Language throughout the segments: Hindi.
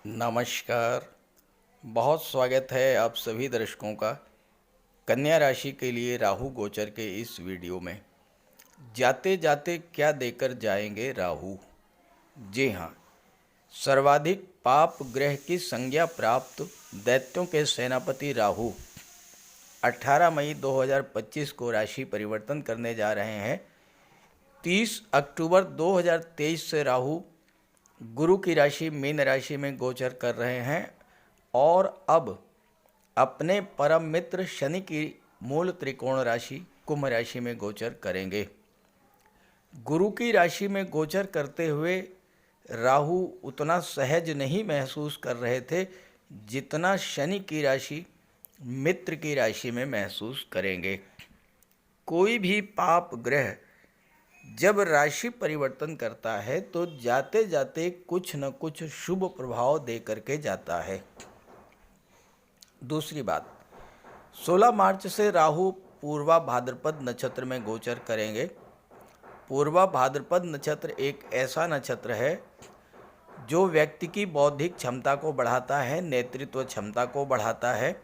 नमस्कार। बहुत स्वागत है आप सभी दर्शकों का कन्या राशि के लिए राहु गोचर के इस वीडियो में। जाते जाते क्या देकर जाएंगे राहु। जी हाँ, सर्वाधिक पाप ग्रह की संज्ञा प्राप्त दैत्यों के सेनापति राहु 18 मई 2025 को राशि परिवर्तन करने जा रहे हैं। 30 अक्टूबर 2023 से राहु गुरु की राशि मीन राशि में गोचर कर रहे हैं और अब अपने परम मित्र शनि की मूल त्रिकोण राशि कुंभ राशि में गोचर करेंगे। गुरु की राशि में गोचर करते हुए राहु उतना सहज नहीं महसूस कर रहे थे जितना शनि की राशि मित्र की राशि में महसूस करेंगे। कोई भी पाप ग्रह जब राशि परिवर्तन करता है तो जाते जाते कुछ न कुछ शुभ प्रभाव दे करके जाता है। दूसरी बात, 16 मार्च से राहु पूर्वा भाद्रपद नक्षत्र में गोचर करेंगे। पूर्वा भाद्रपद नक्षत्र एक ऐसा नक्षत्र है जो व्यक्ति की बौद्धिक क्षमता को बढ़ाता है, नेतृत्व क्षमता को बढ़ाता है,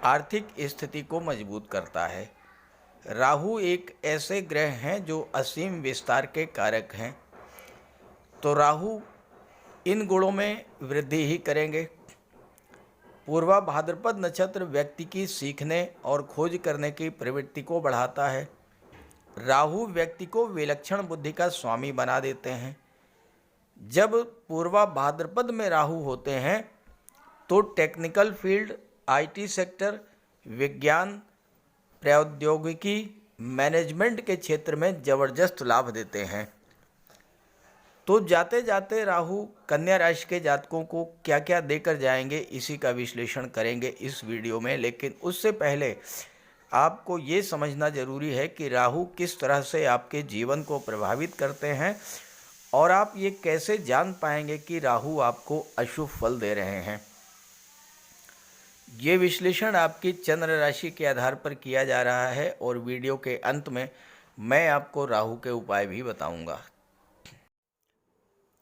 आर्थिक स्थिति को मजबूत करता है। राहु एक ऐसे ग्रह हैं जो असीम विस्तार के कारक हैं, तो राहु इन गुणों में वृद्धि ही करेंगे। पूर्वा भाद्रपद नक्षत्र व्यक्ति की सीखने और खोज करने की प्रवृत्ति को बढ़ाता है। राहु व्यक्ति को विलक्षण बुद्धि का स्वामी बना देते हैं। जब पूर्वा भाद्रपद में राहु होते हैं तो टेक्निकल फील्ड, आईटी सेक्टर, विज्ञान, प्रौद्योगिकी, मैनेजमेंट के क्षेत्र में जबरदस्त लाभ देते हैं। तो जाते जाते राहु कन्या राशि के जातकों को क्या क्या देकर जाएंगे, इसी का विश्लेषण करेंगे इस वीडियो में। लेकिन उससे पहले आपको ये समझना जरूरी है कि राहु किस तरह से आपके जीवन को प्रभावित करते हैं और आप ये कैसे जान पाएंगे कि राहु आपको अशुभ फल दे रहे हैं। ये विश्लेषण आपकी चंद्र राशि के आधार पर किया जा रहा है और वीडियो के अंत में मैं आपको राहु के उपाय भी बताऊंगा।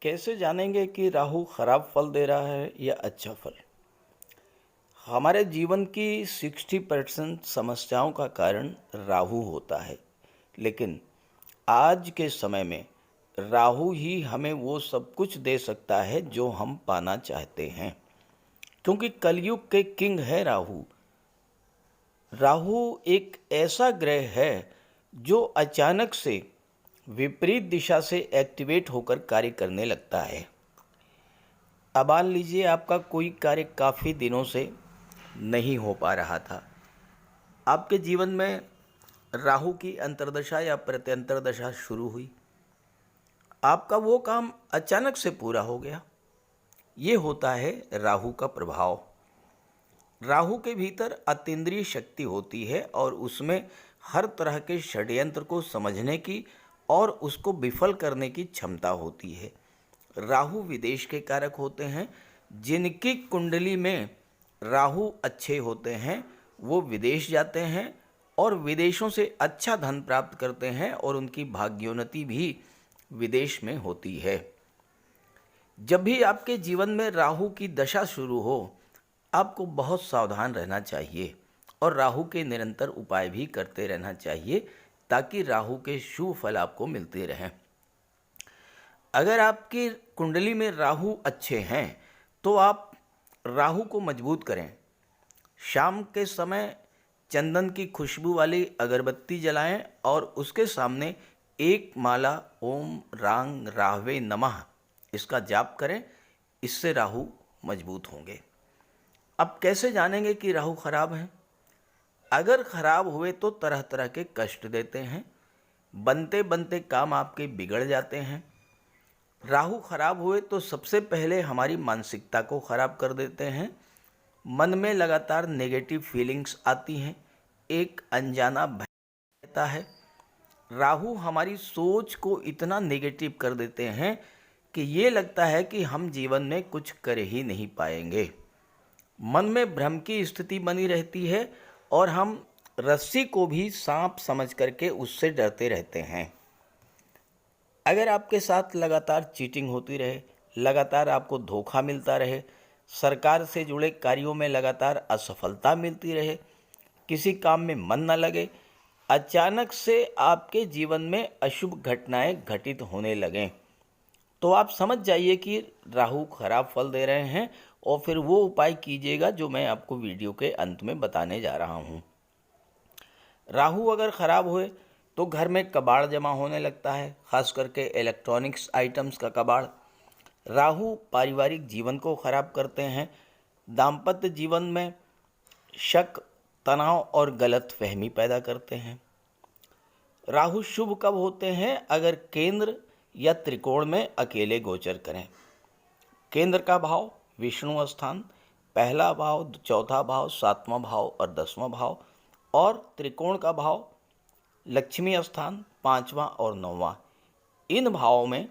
कैसे जानेंगे कि राहु खराब फल दे रहा है या अच्छा फल। हमारे जीवन की 60% समस्याओं का कारण राहु होता है, लेकिन आज के समय में राहु ही हमें वो सब कुछ दे सकता है जो हम पाना चाहते हैं, क्योंकि कलयुग के किंग है राहु। राहु एक ऐसा ग्रह है जो अचानक से विपरीत दिशा से एक्टिवेट होकर कार्य करने लगता है। अब मान लीजिए आपका कोई कार्य काफ़ी दिनों से नहीं हो पा रहा था, आपके जीवन में राहु की अंतर्दशा या प्रत्यंतर दशा शुरू हुई, आपका वो काम अचानक से पूरा हो गया। ये होता है राहु का प्रभाव। राहु के भीतर अतीन्द्रिय शक्ति होती है और उसमें हर तरह के षड्यंत्र को समझने की और उसको विफल करने की क्षमता होती है। राहु विदेश के कारक होते हैं। जिनकी कुंडली में राहु अच्छे होते हैं वो विदेश जाते हैं और विदेशों से अच्छा धन प्राप्त करते हैं और उनकी भाग्योन्नति भी विदेश में होती है। जब भी आपके जीवन में राहु की दशा शुरू हो, आपको बहुत सावधान रहना चाहिए और राहु के निरंतर उपाय भी करते रहना चाहिए ताकि राहु के शुभ फल आपको मिलते रहें। अगर आपकी कुंडली में राहु अच्छे हैं तो आप राहु को मजबूत करें। शाम के समय चंदन की खुशबू वाली अगरबत्ती जलाएं और उसके सामने एक माला ओम रांग राहवे नमः इसका जाप करें। इससे राहु मजबूत होंगे। अब कैसे जानेंगे कि राहु खराब है। अगर खराब हुए तो तरह तरह के कष्ट देते हैं, बनते बनते काम आपके बिगड़ जाते हैं। राहु खराब हुए तो सबसे पहले हमारी मानसिकता को खराब कर देते हैं। मन में लगातार नेगेटिव फीलिंग्स आती हैं, एक अनजाना भय रहता है। राहु हमारी सोच को इतना नेगेटिव कर देते हैं कि ये लगता है कि हम जीवन में कुछ कर ही नहीं पाएंगे। मन में भ्रम की स्थिति बनी रहती है और हम रस्सी को भी सांप समझ करके उससे डरते रहते हैं। अगर आपके साथ लगातार चीटिंग होती रहे, लगातार आपको धोखा मिलता रहे, सरकार से जुड़े कार्यों में लगातार असफलता मिलती रहे, किसी काम में मन न लगे, अचानक से आपके जीवन में अशुभ घटनाएं घटित होने लगें, तो आप समझ जाइए कि राहु खराब फल दे रहे हैं और फिर वो उपाय कीजिएगा जो मैं आपको वीडियो के अंत में बताने जा रहा हूँ। राहु अगर खराब हुए तो घर में कबाड़ जमा होने लगता है, खास करके इलेक्ट्रॉनिक्स आइटम्स का कबाड़। राहु पारिवारिक जीवन को खराब करते हैं, दाम्पत्य जीवन में शक, तनाव और गलत फहमी पैदा करते हैं। राहु शुभ कब होते हैं? अगर केंद्र या त्रिकोण में अकेले गोचर करें। केंद्र का भाव विष्णु स्थान, पहला भाव, चौथा भाव, सातवां भाव और 10वां भाव, और त्रिकोण का भाव लक्ष्मी स्थान, 5वां और 9वां। इन भावों में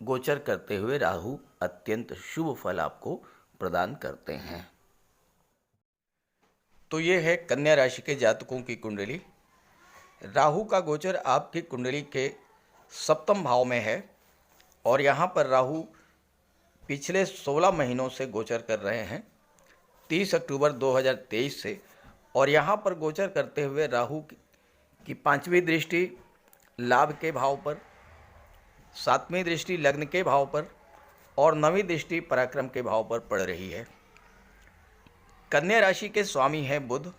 गोचर करते हुए राहु अत्यंत शुभ फल आपको प्रदान करते हैं। तो ये है कन्या राशि के जातकों की कुंडली। राहु का गोचर आपकी कुंडली के सप्तम भाव में है और यहाँ पर राहु पिछले 16 महीनों से गोचर कर रहे हैं, 30 अक्टूबर 2023 से। और यहाँ पर गोचर करते हुए राहु की 5वीं दृष्टि लाभ के भाव पर, 7वीं दृष्टि लग्न के भाव पर और 9वीं दृष्टि पराक्रम के भाव पर पड़ रही है। कन्या राशि के स्वामी हैं बुध,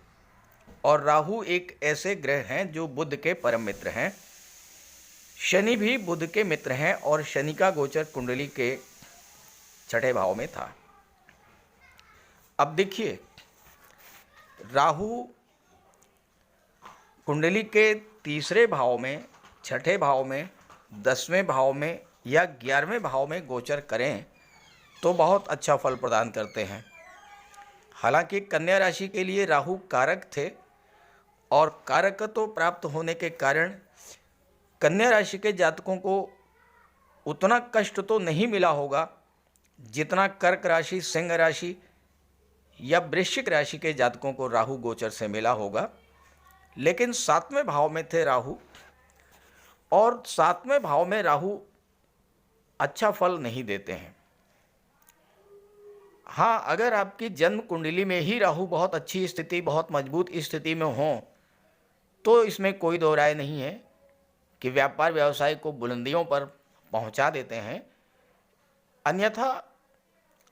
और राहु एक ऐसे ग्रह हैं जो बुध के परम मित्र हैं। शनि भी बुध के मित्र हैं और शनि का गोचर कुंडली के 6ठे भाव में था। अब देखिए, राहु कुंडली के 3रे भाव में, 6ठे भाव में, 10वें भाव में या 11वें भाव में गोचर करें तो बहुत अच्छा फल प्रदान करते हैं। हालांकि कन्या राशि के लिए राहु कारक थे और कारकत्व प्राप्त होने के कारण कन्या राशि के जातकों को उतना कष्ट तो नहीं मिला होगा जितना कर्क राशि, सिंह राशि या वृश्चिक राशि के जातकों को राहु गोचर से मिला होगा। लेकिन 7वें भाव में थे राहु, और 7वें भाव में राहु अच्छा फल नहीं देते हैं। हाँ, अगर आपकी जन्म कुंडली में ही राहु बहुत अच्छी स्थिति, बहुत मजबूत स्थिति में हो तो इसमें कोई दो राय नहीं है कि व्यापार व्यवसाय को बुलंदियों पर पहुंचा देते हैं। अन्यथा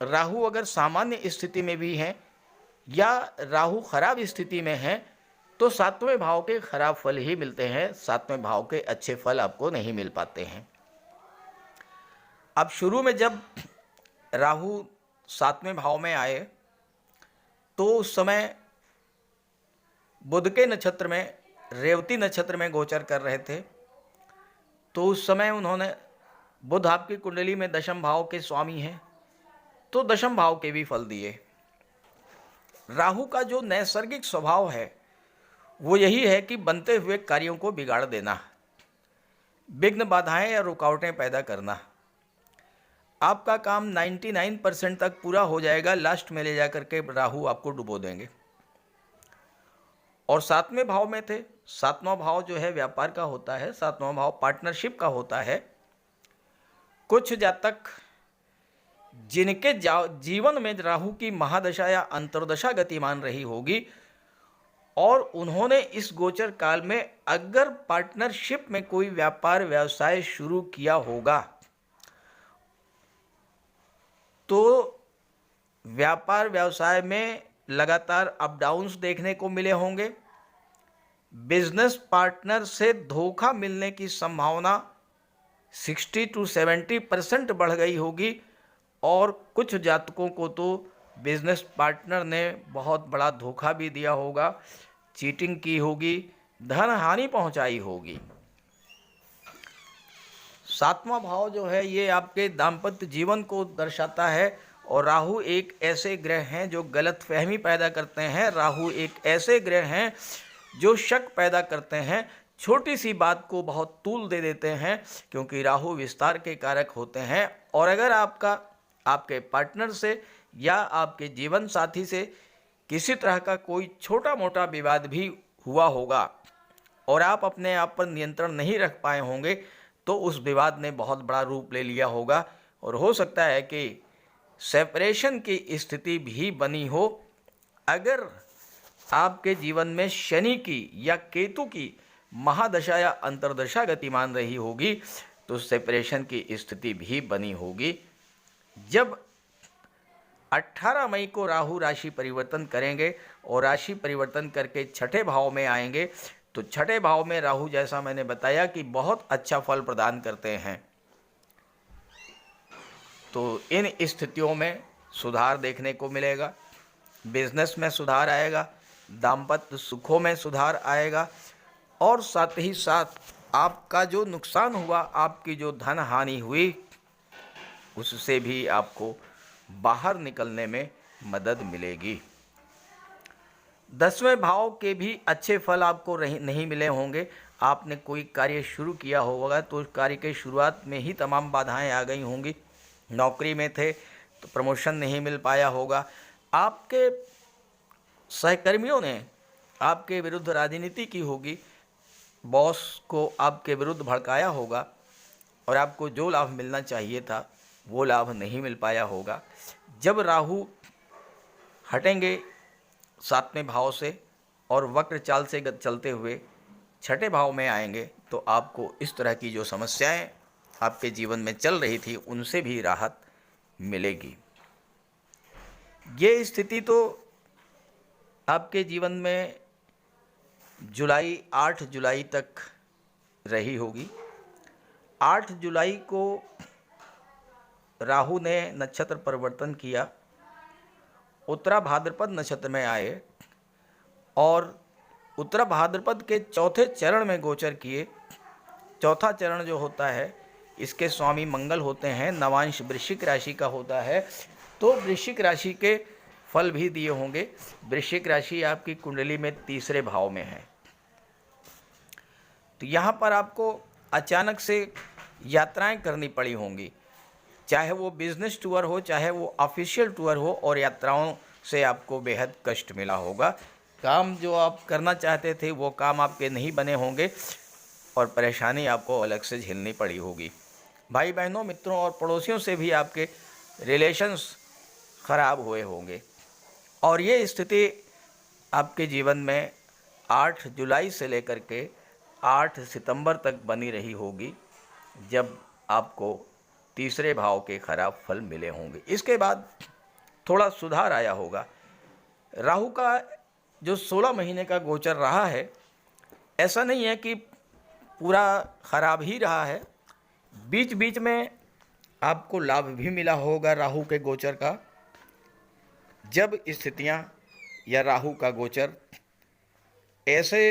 राहु अगर सामान्य स्थिति में भी हैं या राहु खराब स्थिति में हैं तो 7वें भाव के खराब फल ही मिलते हैं, 7वें भाव के अच्छे फल आपको नहीं मिल पाते हैं। अब शुरू में जब राहु 7वें भाव में आए तो उस समय बुध के नक्षत्र में, रेवती नक्षत्र में गोचर कर रहे थे। तो उस समय उन्होंने, बुध आपकी कुंडली में 10म भाव के स्वामी हैं, तो 10म भाव के भी फल दिए। राहु का जो नैसर्गिक स्वभाव है वो यही है कि बनते हुए कार्यों को बिगाड़ देना, विघ्न, बाधाएं या रुकावटें पैदा करना। आपका काम 99% तक पूरा हो जाएगा, लास्ट में ले जाकर के राहु आपको डुबो देंगे। और 7वें भाव में थे। 7वां भाव जो है व्यापार का होता है, 7वां भाव पार्टनरशिप का होता है। कुछ जातक जिनके जीवन में राहु की महादशा या अंतर्दशा गतिमान रही होगी और उन्होंने इस गोचर काल में अगर पार्टनरशिप में कोई व्यापार व्यवसाय शुरू किया होगा तो व्यापार व्यवसाय में लगातार अप डाउन्स देखने को मिले होंगे। बिजनेस पार्टनर से धोखा मिलने की संभावना 60 to 70% बढ़ गई होगी और कुछ जातकों को तो बिजनेस पार्टनर ने बहुत बड़ा धोखा भी दिया होगा, चीटिंग की होगी, धन हानि पहुंचाई होगी। 7वां भाव जो है ये आपके दाम्पत्य जीवन को दर्शाता है और राहु एक ऐसे ग्रह हैं जो गलतफहमी पैदा करते हैं। राहु एक ऐसे ग्रह हैं जो शक पैदा करते हैं, छोटी सी बात को बहुत तूल दे देते हैं, क्योंकि राहु विस्तार के कारक होते हैं। और अगर आपके पार्टनर से या आपके जीवन साथी से किसी तरह का कोई छोटा मोटा विवाद भी हुआ होगा और आप अपने आप पर नियंत्रण नहीं रख पाए होंगे तो उस विवाद ने बहुत बड़ा रूप ले लिया होगा और हो सकता है कि सेपरेशन की स्थिति भी बनी हो। अगर आपके जीवन में शनि की या केतु की महादशा या अंतर्दशा गतिमान रही होगी तो सेपरेशन की स्थिति भी बनी होगी। जब 18 मई को राहु राशि परिवर्तन करेंगे और राशि परिवर्तन करके छठे भाव में आएंगे तो छठे भाव में राहु, जैसा मैंने बताया, कि बहुत अच्छा फल प्रदान करते हैं। तो इन स्थितियों में सुधार देखने को मिलेगा। बिजनेस में सुधार आएगा, दाम्पत्य सुखों में सुधार आएगा और साथ ही साथ आपका जो नुकसान हुआ, आपकी जो धन हानि हुई, उससे भी आपको बाहर निकलने में मदद मिलेगी। 10वें भाव के भी अच्छे फल आपको नहीं मिले होंगे। आपने कोई कार्य शुरू किया होगा तो उस कार्य के शुरुआत में ही तमाम बाधाएं आ गई होंगी। नौकरी में थे तो प्रमोशन नहीं मिल पाया होगा। आपके सहकर्मियों ने आपके विरुद्ध राजनीति की होगी, बॉस को आपके विरुद्ध भड़काया होगा और आपको जो लाभ मिलना चाहिए था वो लाभ नहीं मिल पाया होगा। जब राहु हटेंगे 7वें भाव से और वक्र चाल से चलते हुए छठे भाव में आएंगे तो आपको इस तरह की जो समस्याएं आपके जीवन में चल रही थी उनसे भी राहत मिलेगी। ये स्थिति तो आपके जीवन में 8 जुलाई तक रही होगी। 8 जुलाई को राहु ने नक्षत्र परिवर्तन किया, उत्तरा भाद्रपद नक्षत्र में आए और उत्तरा भाद्रपद के चौथे चरण में गोचर किए। चौथा चरण जो होता है इसके स्वामी मंगल होते हैं, नवांश वृश्चिक राशि का होता है। तो वृश्चिक राशि के फल भी दिए होंगे। वृश्चिक राशि आपकी कुंडली में तीसरे भाव में है। तो यहाँ पर आपको अचानक से यात्राएं करनी पड़ी होंगी, चाहे वो बिजनेस टूर हो, चाहे वो ऑफिशियल टूर हो, और यात्राओं से आपको बेहद कष्ट मिला होगा। काम जो आप करना चाहते थे वो काम आपके नहीं बने होंगे और परेशानी आपको अलग से झेलनी पड़ी होगी। भाई बहनों, मित्रों और पड़ोसियों से भी आपके रिलेशंस खराब हुए होंगे और ये स्थिति आपके जीवन में 8 जुलाई से लेकर के 8 सितंबर तक बनी रही होगी, जब आपको तीसरे भाव के खराब फल मिले होंगे। इसके बाद थोड़ा सुधार आया होगा। राहु का जो 16 महीने का गोचर रहा है, ऐसा नहीं है कि पूरा खराब ही रहा है। बीच बीच में आपको लाभ भी मिला होगा राहु के गोचर का, जब स्थितियां या राहु का गोचर ऐसे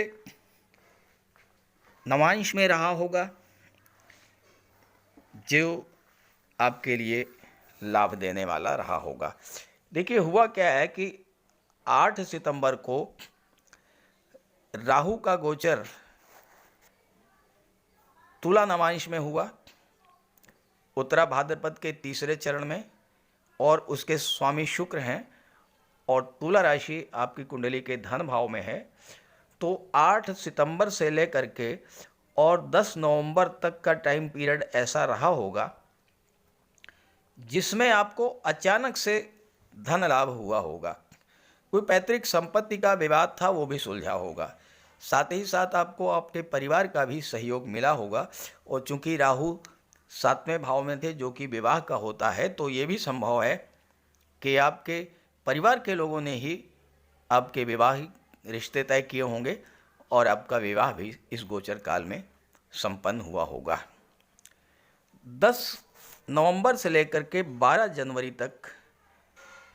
नवांश में रहा होगा जो आपके लिए लाभ देने वाला रहा होगा। देखिए, हुआ क्या है कि 8 सितंबर को राहु का गोचर तुला नवांश में हुआ, उत्तरा भाद्रपद के तीसरे चरण में, और उसके स्वामी शुक्र हैं और तुला राशि आपकी कुंडली के धन भाव में है। तो 8 सितंबर से लेकर के और 10 नवंबर तक का टाइम पीरियड ऐसा रहा होगा जिसमें आपको अचानक से धन लाभ हुआ होगा। कोई पैतृक संपत्ति का विवाद था वो भी सुलझा होगा। साथ ही साथ आपको आपके परिवार का भी सहयोग मिला होगा। और चूंकि राहु 7वें भाव में थे जो कि विवाह का होता है, तो ये भी संभव है कि आपके परिवार के लोगों ने ही आपके विवाहिक रिश्ते तय किए होंगे और आपका विवाह भी इस गोचर काल में संपन्न हुआ होगा। 10 नवंबर से लेकर के 12 जनवरी तक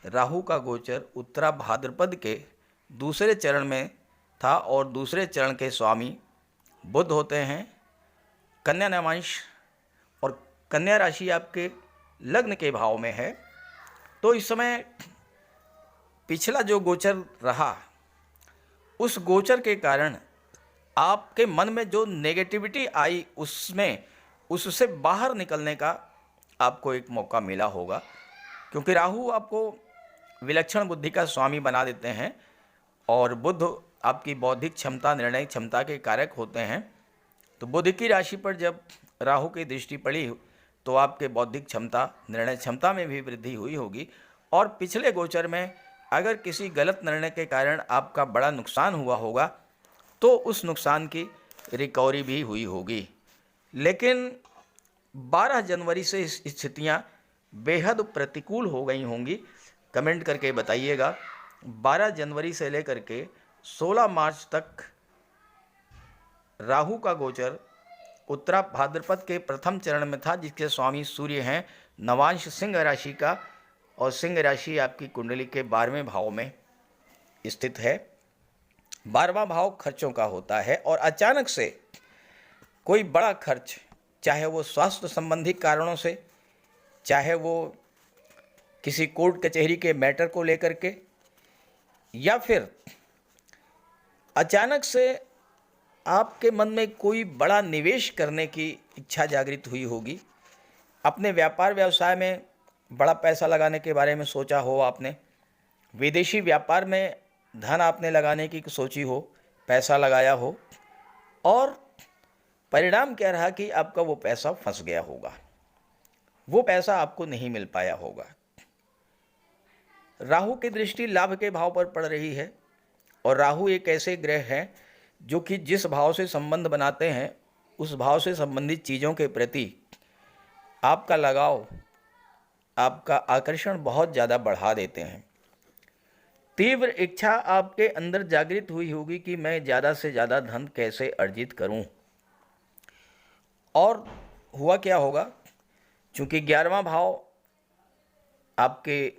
राहु का गोचर उत्तरा भाद्रपद के दूसरे चरण में था और दूसरे चरण के स्वामी बुध होते हैं, कन्या नवांश, और कन्या राशि आपके लग्न के भाव में है। तो इस समय पिछला जो गोचर रहा, उस गोचर के कारण आपके मन में जो नेगेटिविटी आई उससे बाहर निकलने का आपको एक मौका मिला होगा, क्योंकि राहु आपको विलक्षण बुद्धि का स्वामी बना देते हैं और बुध आपकी बौद्धिक क्षमता, निर्णय क्षमता के कारक होते हैं। तो बुध की राशि पर जब राहु की दृष्टि पड़ी तो आपके बौद्धिक क्षमता, निर्णय क्षमता में भी वृद्धि हुई होगी। और पिछले गोचर में अगर किसी गलत निर्णय के कारण आपका बड़ा नुकसान हुआ होगा तो उस नुकसान की रिकवरी भी हुई होगी। लेकिन 12 जनवरी से स्थितियां बेहद प्रतिकूल हो गई होंगी। कमेंट करके बताइएगा। 12 जनवरी से लेकर के 16 मार्च तक राहु का गोचर उत्तरा भाद्रपद के प्रथम चरण में था, जिसके स्वामी सूर्य हैं, नवांश सिंह राशि का, और सिंह राशि आपकी कुंडली के 12वें भाव में स्थित है। 12वां भाव खर्चों का होता है और अचानक से कोई बड़ा खर्च, चाहे वो स्वास्थ्य संबंधी कारणों से, चाहे वो किसी कोर्ट कचहरी के मैटर को लेकर के, या फिर अचानक से आपके मन में कोई बड़ा निवेश करने की इच्छा जागृत हुई होगी। अपने व्यापार व्यवसाय में बड़ा पैसा लगाने के बारे में सोचा हो आपने, विदेशी व्यापार में धन आपने लगाने की सोची हो, पैसा लगाया हो, और परिणाम क्या रहा कि आपका वो पैसा फंस गया होगा, वो पैसा आपको नहीं मिल पाया होगा। राहु की दृष्टि लाभ के भाव पर पड़ रही है और राहु एक ऐसे ग्रह हैं जो कि जिस भाव से संबंध बनाते हैं उस भाव से संबंधित चीज़ों के प्रति आपका लगाव, आपका आकर्षण बहुत ज़्यादा बढ़ा देते हैं। तीव्र इच्छा आपके अंदर जागृत हुई होगी कि मैं ज़्यादा से ज़्यादा धन कैसे अर्जित करूं। और हुआ क्या होगा, चूँकि 11वां भाव आपके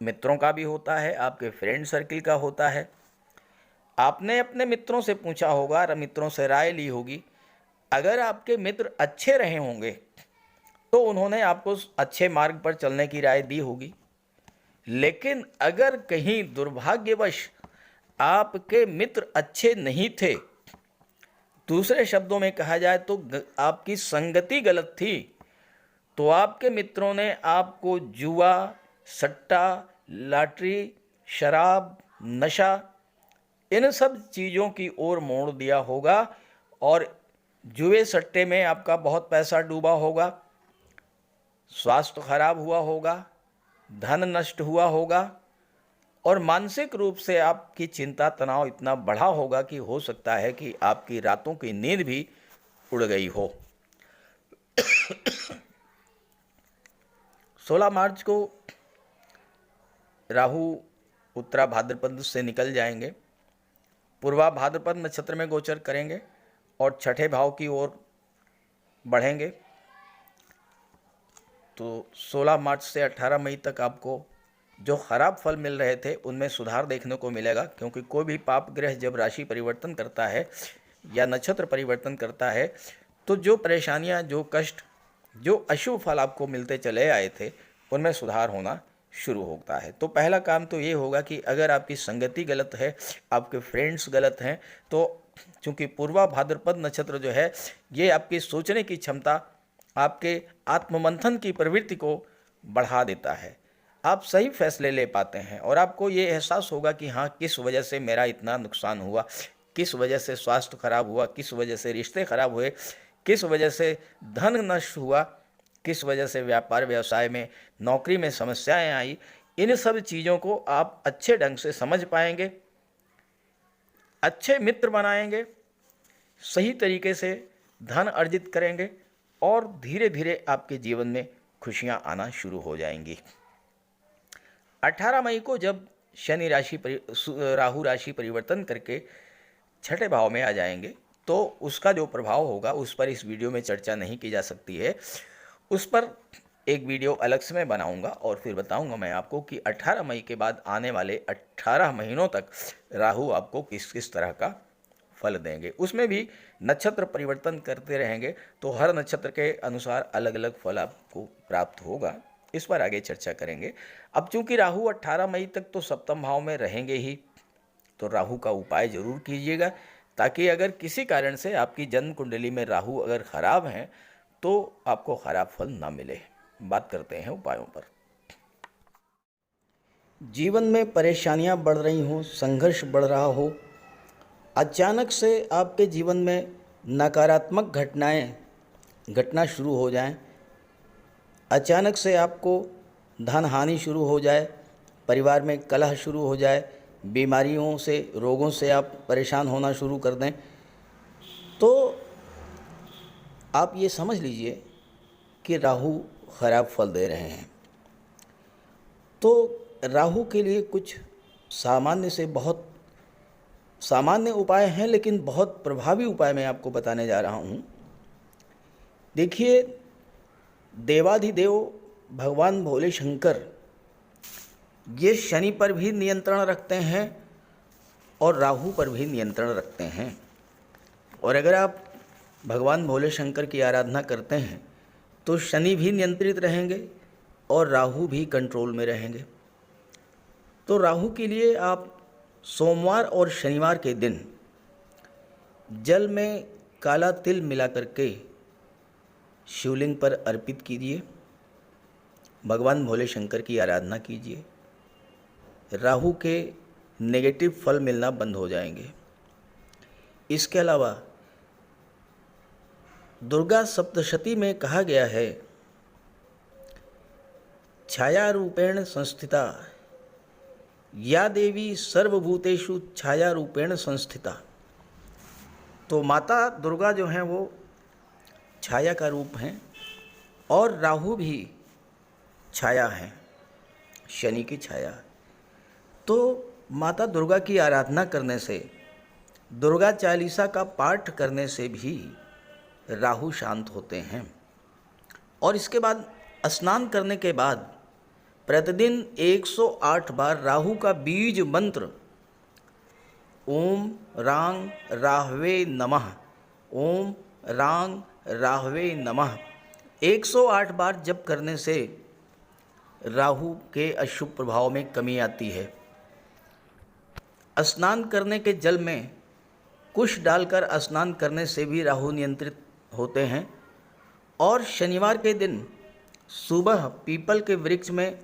मित्रों का भी होता है, आपके फ्रेंड सर्किल का होता है। आपने अपने मित्रों से पूछा होगा, मित्रों से राय ली होगी। अगर आपके मित्र अच्छे रहे होंगे तो उन्होंने आपको अच्छे मार्ग पर चलने की राय दी होगी। लेकिन अगर कहीं दुर्भाग्यवश आपके मित्र अच्छे नहीं थे, दूसरे शब्दों में कहा जाए तो आपकी संगति गलत थी, तो आपके मित्रों ने आपको जुआ, सट्टा, लॉटरी, शराब, नशा, इन सब चीज़ों की ओर मोड़ दिया होगा और जुए सट्टे में आपका बहुत पैसा डूबा होगा, स्वास्थ्य खराब हुआ होगा, धन नष्ट हुआ होगा और मानसिक रूप से आपकी चिंता तनाव इतना बढ़ा होगा कि हो सकता है कि आपकी रातों की नींद भी उड़ गई हो। 16 मार्च को राहु उत्तरा भाद्रपद से निकल जाएंगे, पूर्वा भाद्रपद नक्षत्र में गोचर करेंगे और छठे भाव की ओर बढ़ेंगे। तो 16 मार्च से 18 मई तक आपको जो खराब फल मिल रहे थे उनमें सुधार देखने को मिलेगा, क्योंकि कोई भी पाप ग्रह जब राशि परिवर्तन करता है या नक्षत्र परिवर्तन करता है तो जो परेशानियां, जो कष्ट, जो अशुभ फल आपको मिलते चले आए थे उनमें सुधार होना शुरू होता है। तो पहला काम तो ये होगा कि अगर आपकी संगति गलत है, आपके फ्रेंड्स गलत हैं, तो चूँकि पूर्वा भाद्रपद नक्षत्र जो है ये आपकी सोचने की क्षमता, आपके आत्ममंथन की प्रवृत्ति को बढ़ा देता है। आप सही फैसले ले पाते हैं और आपको ये एहसास होगा कि हाँ, किस वजह से मेरा इतना नुकसान हुआ, किस वजह से स्वास्थ्य खराब हुआ, किस वजह से रिश्ते खराब हुए, किस वजह से धन नष्ट हुआ, किस वजह से व्यापार व्यवसाय में, नौकरी में समस्याएं आई। इन सब चीज़ों को आप अच्छे ढंग से समझ पाएंगे, अच्छे मित्र बनाएंगे, सही तरीके से धन अर्जित करेंगे और धीरे धीरे आपके जीवन में खुशियां आना शुरू हो जाएंगी। 18 मई को जब शनि राशि राहु राशि परिवर्तन करके छठे भाव में आ जाएंगे तो उसका जो प्रभाव होगा उस पर इस वीडियो में चर्चा नहीं की जा सकती है। उस पर एक वीडियो अलग से मैं बनाऊंगा और फिर बताऊंगा मैं आपको कि 18 मई के बाद आने वाले 18 महीनों तक राहु आपको किस किस तरह का फल देंगे। उसमें भी नक्षत्र परिवर्तन करते रहेंगे तो हर नक्षत्र के अनुसार अलग अलग फल आपको प्राप्त होगा। इस पर आगे चर्चा करेंगे। अब चूंकि राहु 18 मई तक तो सप्तम भाव में रहेंगे ही, तो राहु का उपाय जरूर कीजिएगा, ताकि अगर किसी कारण से आपकी जन्म कुंडली में राहु अगर खराब हैं तो आपको खराब फल ना मिले। बात करते हैं उपायों पर। जीवन में परेशानियां बढ़ रही हों, संघर्ष बढ़ रहा हो, अचानक से आपके जीवन में नकारात्मक घटना शुरू हो जाएं, अचानक से आपको धन हानि शुरू हो जाए, परिवार में कलह शुरू हो जाए, बीमारियों से, रोगों से आप परेशान होना शुरू कर दें, तो आप ये समझ लीजिए कि राहु खराब फल दे रहे हैं। तो राहु के लिए कुछ सामान्य से बहुत सामान्य उपाय हैं, लेकिन बहुत प्रभावी उपाय मैं आपको बताने जा रहा हूँ। देखिए, देवाधिदेव भगवान भोले शंकर ये शनि पर भी नियंत्रण रखते हैं और राहु पर भी नियंत्रण रखते हैं। और अगर आप भगवान भोले शंकर की आराधना करते हैं तो शनि भी नियंत्रित रहेंगे और राहु भी कंट्रोल में रहेंगे। तो राहु के लिए आप सोमवार और शनिवार के दिन जल में काला तिल मिला करके शिवलिंग पर अर्पित कीजिए, भगवान भोले शंकर की आराधना कीजिए। राहु के नेगेटिव फल मिलना बंद हो जाएंगे। इसके अलावा दुर्गा सप्तशती में कहा गया है, छाया रूपेण संस्थिता या देवी सर्वभूतेषु छाया रूपेण संस्थिता। तो माता दुर्गा जो हैं वो छाया का रूप हैं और राहु भी छाया हैं, शनि की छाया। तो माता दुर्गा की आराधना करने से, दुर्गा चालीसा का पाठ करने से भी राहु शांत होते हैं। और इसके बाद स्नान करने के बाद प्रतिदिन 108 बार राहु का बीज मंत्र ओम रांग राहवे नमः, ओम रांग राहवे नमः 108 बार जप करने से राहु के अशुभ प्रभाव में कमी आती है। स्नान करने के जल में कुश डालकर स्नान करने से भी राहु नियंत्रित होते हैं। और शनिवार के दिन सुबह पीपल के वृक्ष में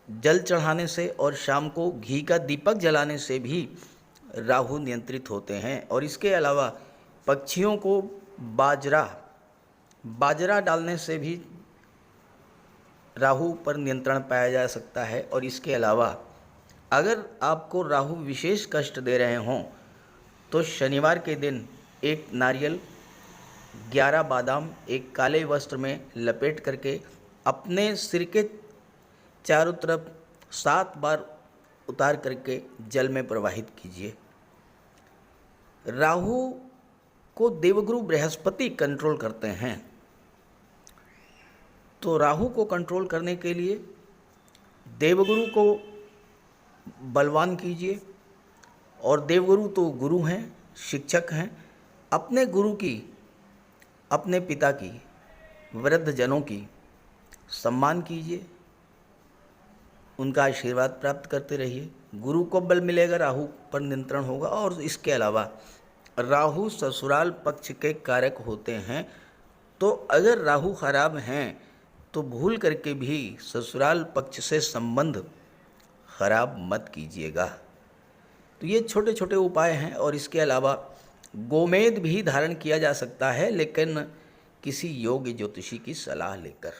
जल चढ़ाने से और शाम को घी का दीपक जलाने से भी राहु नियंत्रित होते हैं। और इसके अलावा पक्षियों को बाजरा डालने से भी राहु पर नियंत्रण पाया जा सकता है। और इसके अलावा अगर आपको राहु विशेष कष्ट दे रहे हों तो शनिवार के दिन एक नारियल, 11 बादाम एक काले वस्त्र में लपेट करके अपने सिर के चारों तरफ 7 बार उतार करके जल में प्रवाहित कीजिए। राहु को देवगुरु बृहस्पति कंट्रोल करते हैं। तो राहु को कंट्रोल करने के लिए देवगुरु को बलवान कीजिए। और देवगुरु तो गुरु हैं, शिक्षक हैं। अपने गुरु की, अपने पिता की, वृद्ध जनों की सम्मान कीजिए, उनका आशीर्वाद प्राप्त करते रहिए। गुरु को बल मिलेगा, राहु पर नियंत्रण होगा। और इसके अलावा राहु ससुराल पक्ष के कारक होते हैं। तो अगर राहु खराब हैं तो भूल करके भी ससुराल पक्ष से संबंध खराब मत कीजिएगा। तो ये छोटे छोटे उपाय हैं। और इसके अलावा गोमेद भी धारण किया जा सकता है, लेकिन किसी योग्य ज्योतिषी की सलाह लेकर।